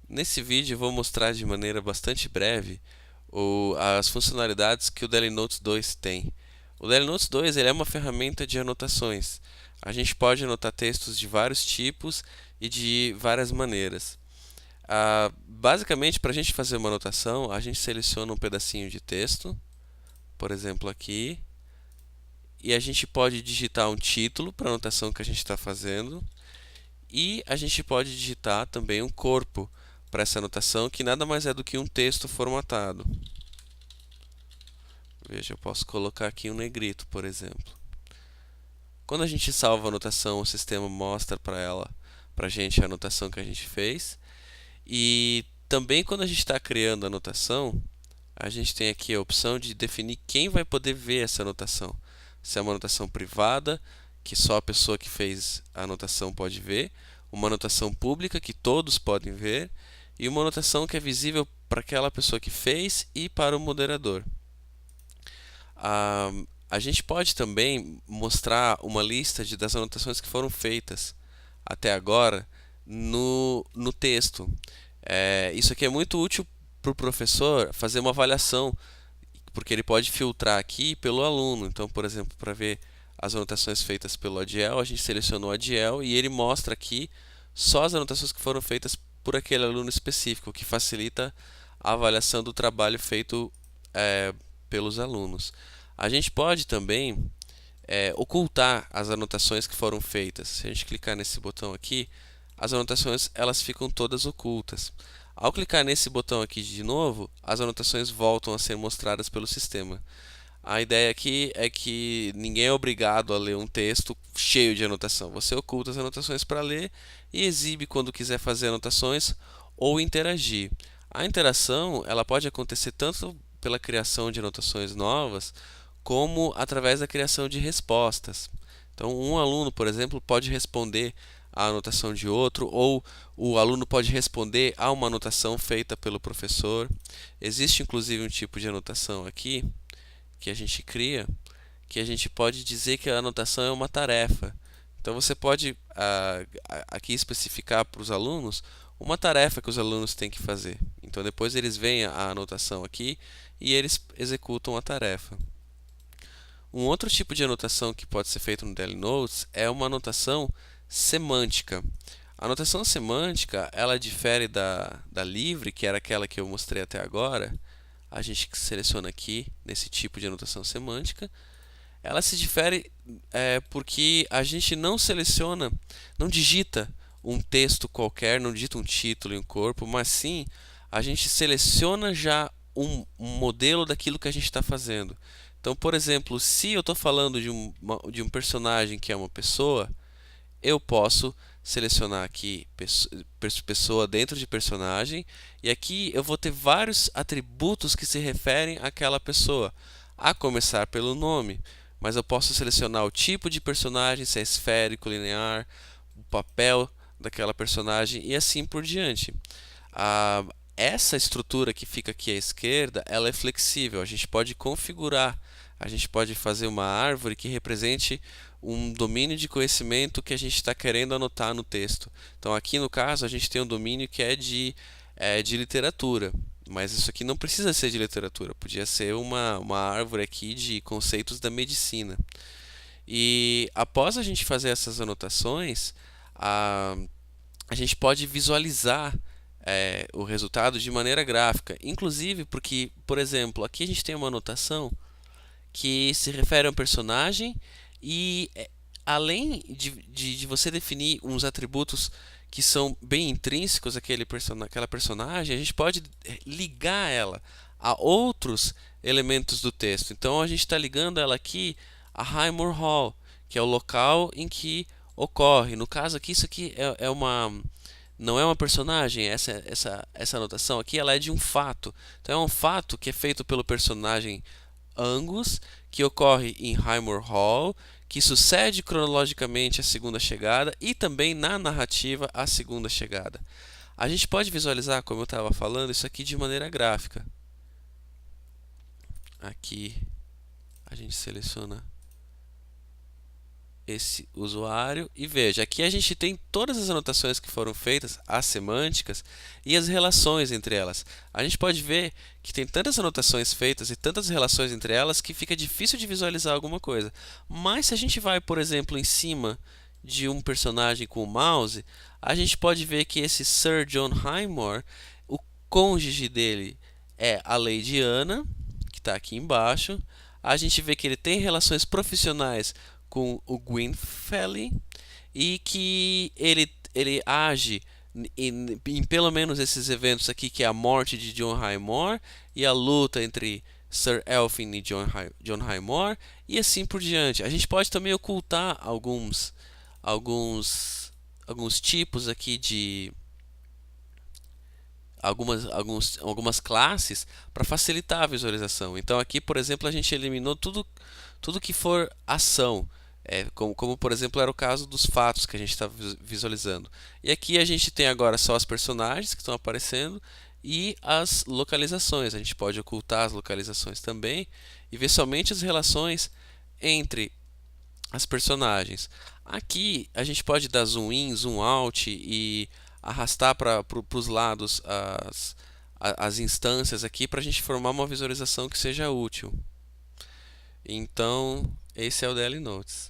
Nesse vídeo eu vou mostrar de maneira bastante breve as funcionalidades que o Daily Notes 2 tem. O Daily Notes 2 ele é uma ferramenta de anotações. A gente pode anotar textos de vários tipos e de várias maneiras. Basicamente, para a gente fazer uma anotação, a gente seleciona um pedacinho de texto, por exemplo aqui, e a gente pode digitar um título para a anotação que a gente está fazendo. E a gente pode digitar também um corpo para essa anotação, que nada mais é do que um texto formatado. Veja, eu posso colocar aqui um negrito, por exemplo. Quando a gente salva a anotação, o sistema mostra para a gente a anotação que a gente fez. E também quando a gente está criando a anotação, a gente tem aqui a opção de definir quem vai poder ver essa anotação. Se é uma anotação privada, que só a pessoa que fez a anotação pode ver, uma anotação pública que todos podem ver, e uma anotação que é visível para aquela pessoa que fez e para o moderador. A gente pode também mostrar uma lista das anotações que foram feitas até agora no texto. Isso aqui é muito útil para o professor fazer uma avaliação, porque ele pode filtrar aqui pelo aluno. Então, por exemplo, para ver as anotações feitas pelo Adiel, a gente selecionou o Adiel e ele mostra aqui só as anotações que foram feitas por aquele aluno específico, o que facilita a avaliação do trabalho feito pelos alunos. A gente pode também ocultar as anotações que foram feitas. Se a gente clicar nesse botão aqui, as anotações elas ficam todas ocultas. Ao clicar nesse botão aqui de novo, as anotações voltam a ser mostradas pelo sistema. A ideia aqui é que ninguém é obrigado a ler um texto cheio de anotação. Você oculta as anotações para ler e exibe quando quiser fazer anotações ou interagir. A interação ela pode acontecer tanto pela criação de anotações novas, como através da criação de respostas. Então, um aluno, por exemplo, pode responder à anotação de outro, ou o aluno pode responder a uma anotação feita pelo professor. Existe inclusive um tipo de anotação aqui que a gente cria, que a gente pode dizer que a anotação é uma tarefa. Então você pode aqui especificar para os alunos uma tarefa que os alunos têm que fazer. Então depois eles veem a anotação aqui e eles executam a tarefa. Um outro tipo de anotação que pode ser feito no Daily Notes é uma anotação semântica. A anotação semântica ela difere da livre, que era aquela que eu mostrei até agora. A gente seleciona aqui nesse tipo de anotação semântica. Ela se difere porque a gente não seleciona, não digita um texto qualquer, não digita um título e um corpo, mas sim a gente seleciona já um modelo daquilo que a gente está fazendo. Então, por exemplo, se eu estou falando de um personagem que é uma pessoa, eu posso selecionar aqui pessoa dentro de personagem, e aqui eu vou ter vários atributos que se referem àquela pessoa, a começar pelo nome, mas eu posso selecionar o tipo de personagem, se é esférico, linear, o papel daquela personagem e assim por diante. Essa estrutura que fica aqui à esquerda, ela é flexível, a gente pode configurar, a gente pode fazer uma árvore que represente um domínio de conhecimento que a gente está querendo anotar no texto. Então aqui no caso a gente tem um domínio que é de literatura, mas isso aqui não precisa ser de literatura, podia ser uma árvore aqui de conceitos da medicina. E após a gente fazer essas anotações, a gente pode visualizar o resultado de maneira gráfica, inclusive porque, por exemplo, aqui a gente tem uma anotação que se refere a um personagem e além de você definir uns atributos que são bem intrínsecos àquela personagem, a gente pode ligar ela a outros elementos do texto. Então a gente está ligando ela aqui a Highmore Hall, que é o local em que ocorre. No caso aqui, isso aqui não é uma personagem, essa anotação aqui ela é de um fato. Então é um fato que é feito pelo personagem Angus, que ocorre em Highmore Hall, que sucede cronologicamente a segunda chegada e também na narrativa a segunda chegada. A gente pode visualizar, como eu estava falando, isso aqui de maneira gráfica. Aqui a gente seleciona esse usuário e veja, aqui a gente tem todas as anotações que foram feitas, as semânticas e as relações entre elas. A gente pode ver que tem tantas anotações feitas e tantas relações entre elas que fica difícil de visualizar alguma coisa. Mas se a gente vai, por exemplo, em cima de um personagem com o mouse, a gente pode ver que esse Sir John Highmore, o cônjuge dele é a Lady Anna, que está aqui embaixo. A gente vê que ele tem relações profissionais com o Gwynfelly e que ele age em pelo menos esses eventos aqui, que é a morte de John Highmore e a luta entre Sir Elfin e John Highmore e assim por diante. A gente pode também ocultar alguns, alguns tipos aqui de algumas classes para facilitar a visualização. Então aqui, por exemplo, a gente eliminou tudo que for ação, como por exemplo era o caso dos fatos que a gente está visualizando. E aqui a gente tem agora só os personagens que estão aparecendo e as localizações. A gente pode ocultar as localizações também e ver somente as relações entre as personagens. Aqui a gente pode dar zoom in, zoom out e arrastar para os lados as instâncias aqui para a gente formar uma visualização que seja útil. Então, esse é o DL Notes.